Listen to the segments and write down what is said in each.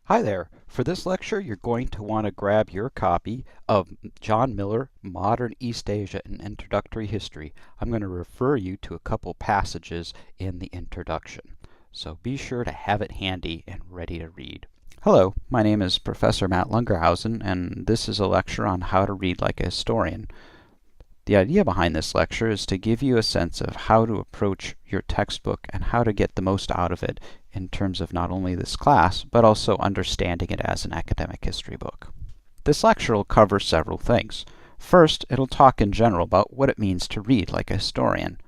Hi there. For this lecture, you're going to want to grab your copy of John Miller, Modern East Asia and Introductory History. I'm going to refer you to a couple passages in the introduction. So be sure to have it handy and ready to read. Hello, my name is Professor Matt Lungerhausen, and this is a lecture on how to read like a historian. The idea behind this lecture is to give you a sense of how to approach your textbook and how to get the most out of it in terms of not only this class, but also understanding it as an academic history book. This lecture will cover several things. First, it'll talk in general about what it means to read like a historian.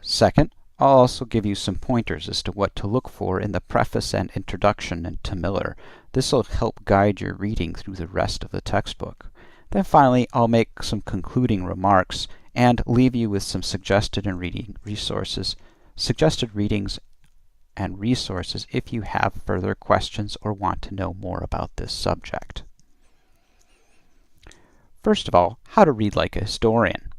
Second, I'll also give you some pointers as to what to look for in the preface and introduction to Miller. This will help guide your reading through the rest of the textbook. Then finally, I'll make some concluding remarks and leave you with some suggested readings and resources if you have further questions or want to know more about this subject. First of all, how to read like a historian.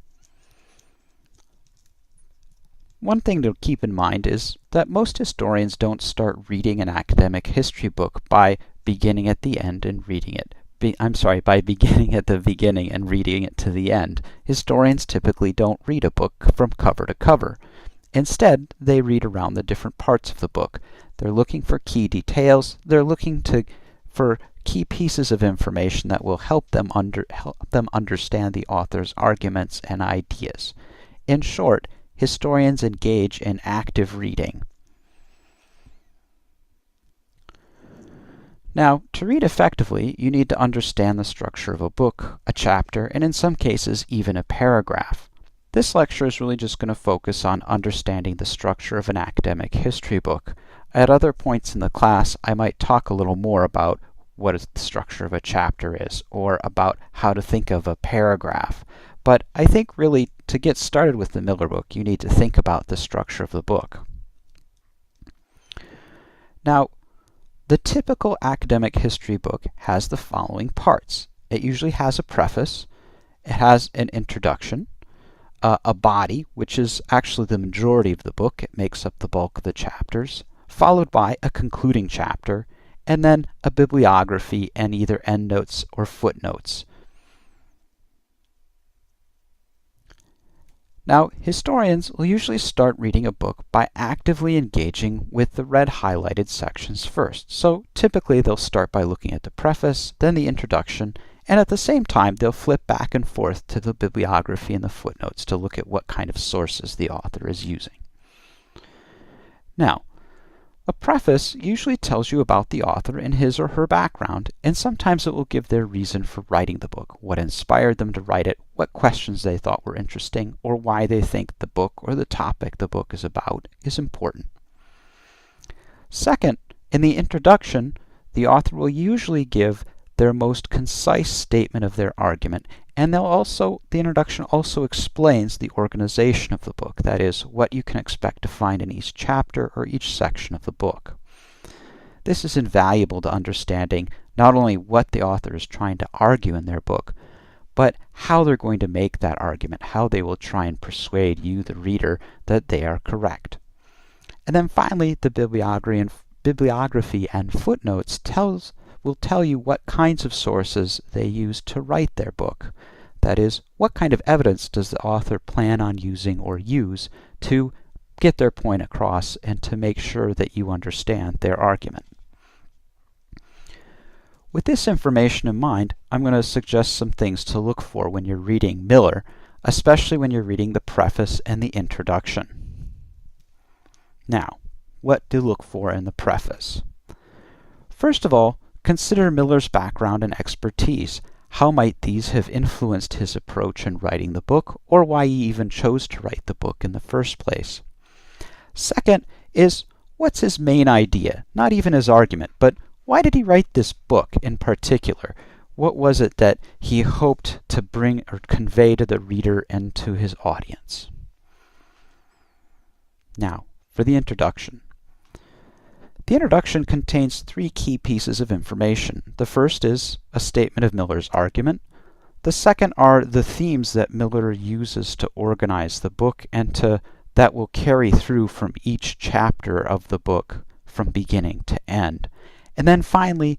One thing to keep in mind is that most historians don't start reading an academic history book by beginning at the end and reading it. By beginning at the beginning and reading it to the end. Historians typically don't read a book from cover to cover. Instead, they read around the different parts of the book. They're looking for key details. They're looking for key pieces of information that will help them understand the author's arguments and ideas. In short, historians engage in active reading. Now, to read effectively, you need to understand the structure of a book, a chapter, and in some cases, even a paragraph. This lecture is really just going to focus on understanding the structure of an academic history book. At other points in the class, I might talk a little more about what the structure of a chapter is, or about how to think of a paragraph. But I think really, to get started with the Miller book, you need to think about the structure of the book. Now, the typical academic history book has the following parts. It usually has a preface, it has an introduction, a body, which is actually the majority of the book, it makes up the bulk of the chapters, followed by a concluding chapter, and then a bibliography and either endnotes or footnotes. Now, historians will usually start reading a book by actively engaging with the red highlighted sections first. So typically they'll start by looking at the preface, then the introduction, and at the same time they'll flip back and forth to the bibliography and the footnotes to look at what kind of sources the author is using. Now, a preface usually tells you about the author and his or her background, and sometimes it will give their reason for writing the book, what inspired them to write it, what questions they thought were interesting, or why they think the book or the topic the book is about is important. Second, in the introduction, the author will usually give their most concise statement of their argument, and the introduction also explains the organization of the book, that is, what you can expect to find in each chapter or each section of the book. This is invaluable to understanding not only what the author is trying to argue in their book, but how they're going to make that argument, how they will try and persuade you, the reader, that they are correct. And then finally, the bibliography and footnotes will tell you what kinds of sources they use to write their book. That is, what kind of evidence does the author plan on using or use to get their point across and to make sure that you understand their argument. With this information in mind, I'm going to suggest some things to look for when you're reading Miller, especially when you're reading the preface and the introduction. Now, what to look for in the preface? First of all, consider Miller's background and expertise. How might these have influenced his approach in writing the book, or why he even chose to write the book in the first place? Second is, what's his main idea? Not even his argument, but why did he write this book in particular? What was it that he hoped to bring or convey to the reader and to his audience? Now, for the introduction. The introduction contains three key pieces of information. The first is a statement of Miller's argument. The second are the themes that Miller uses to organize the book and that will carry through from each chapter of the book from beginning to end. And then finally,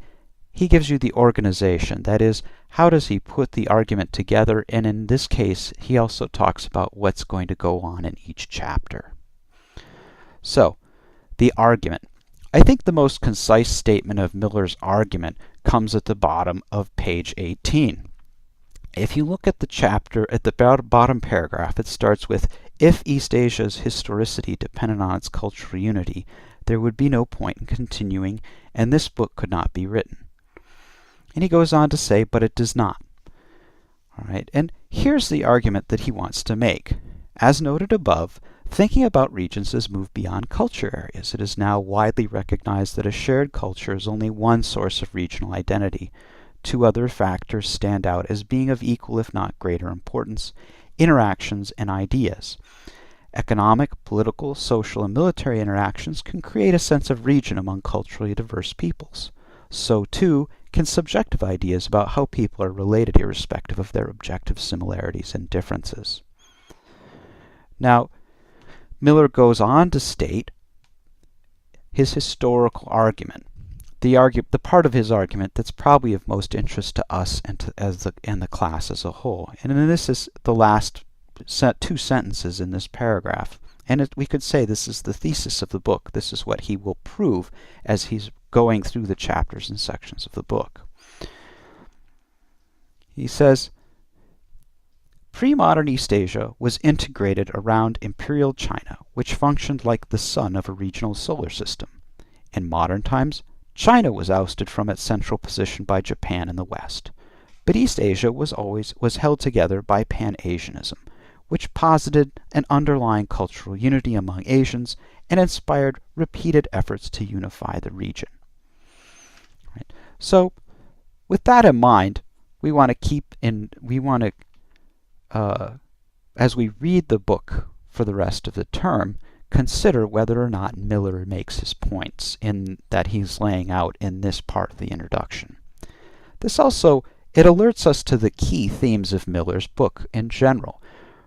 he gives you the organization. That is, how does he put the argument together? And in this case, he also talks about what's going to go on in each chapter. So, the argument. I think the most concise statement of Miller's argument comes at the bottom of page 18. If you look at the chapter, at the bottom paragraph, it starts with, if East Asia's historicity depended on its cultural unity, there would be no point in continuing, and this book could not be written. And he goes on to say, but it does not. All right, and here's the argument that he wants to make. As noted above, thinking about regions has moved beyond culture areas. It is now widely recognized that a shared culture is only one source of regional identity. Two other factors stand out as being of equal if not greater importance: interactions and ideas. Economic, political, social, and military interactions can create a sense of region among culturally diverse peoples. So, too, can subjective ideas about how people are related irrespective of their objective similarities and differences. Now, Miller goes on to state his historical argument. The part of his argument that's probably of most interest to us and the class as a whole. And this is the last two sentences in this paragraph. And we could say this is the thesis of the book. This is what he will prove as he's going through the chapters and sections of the book. He says, pre-modern East Asia was integrated around Imperial China, which functioned like the sun of a regional solar system. In modern times, China was ousted from its central position by Japan in the West. But East Asia was held together by Pan-Asianism, which posited an underlying cultural unity among Asians and inspired repeated efforts to unify the region. Right. So, with that in mind, we want to as we read the book for the rest of the term, consider whether or not Miller makes his points that he's laying out in this part of the introduction. This also, it alerts us to the key themes of Miller's book in general.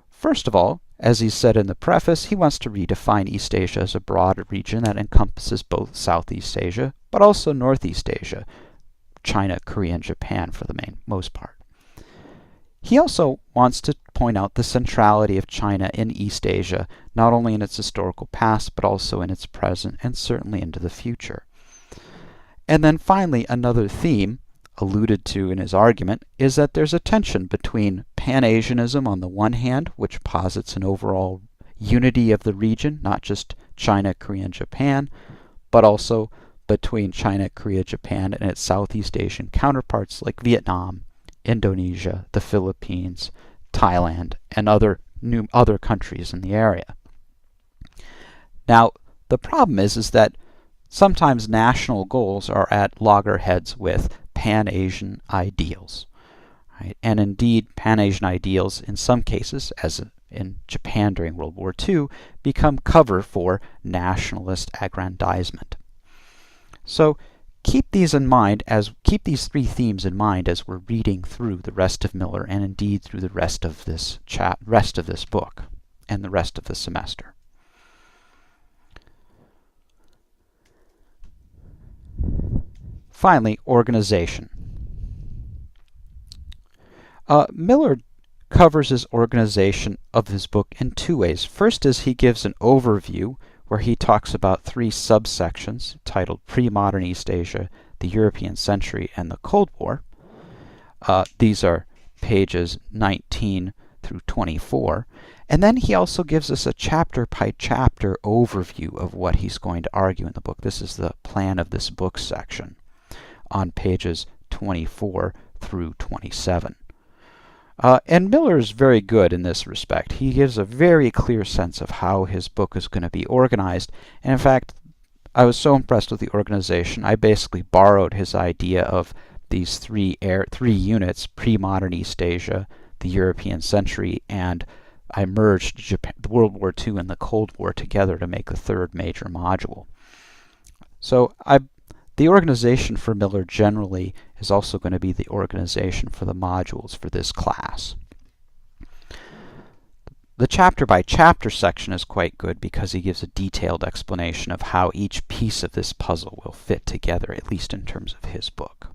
First of all, as he said in the preface, he wants to redefine East Asia as a broad region that encompasses both Southeast Asia, but also Northeast Asia, China, Korea, and Japan for the most part. He also wants to point out the centrality of China in East Asia, not only in its historical past, but also in its present, and certainly into the future. And then finally, another theme alluded to in his argument is that there's a tension between Pan-Asianism on the one hand, which posits an overall unity of the region, not just China, Korea, and Japan, but also between China, Korea, Japan, and its Southeast Asian counterparts like Vietnam, Indonesia, the Philippines, Thailand, and other countries in the area. Now, the problem is that sometimes national goals are at loggerheads with Pan-Asian ideals. Right? And indeed, Pan-Asian ideals, in some cases, as in Japan during World War II, become cover for nationalist aggrandizement. So, keep these three themes in mind as we're reading through the rest of Miller, and indeed through the rest of this book and the rest of the semester. Finally, organization. Miller covers his organization of his book in two ways. First is he gives an overview where he talks about three subsections titled Pre-Modern East Asia, the European Century, and the Cold War. These are pages 19 through 24. And then he also gives us a chapter-by-chapter overview of what he's going to argue in the book. This is the plan of this book section on pages 24 through 27. And Miller is very good in this respect. He gives a very clear sense of how his book is going to be organized. And in fact, I was so impressed with the organization, I basically borrowed his idea of these three units, pre-modern East Asia, the European century, and I merged World War II and the Cold War together to make the third major module. So the organization for Miller generally is also going to be the organization for the modules for this class. The chapter by chapter section is quite good because he gives a detailed explanation of how each piece of this puzzle will fit together, at least in terms of his book.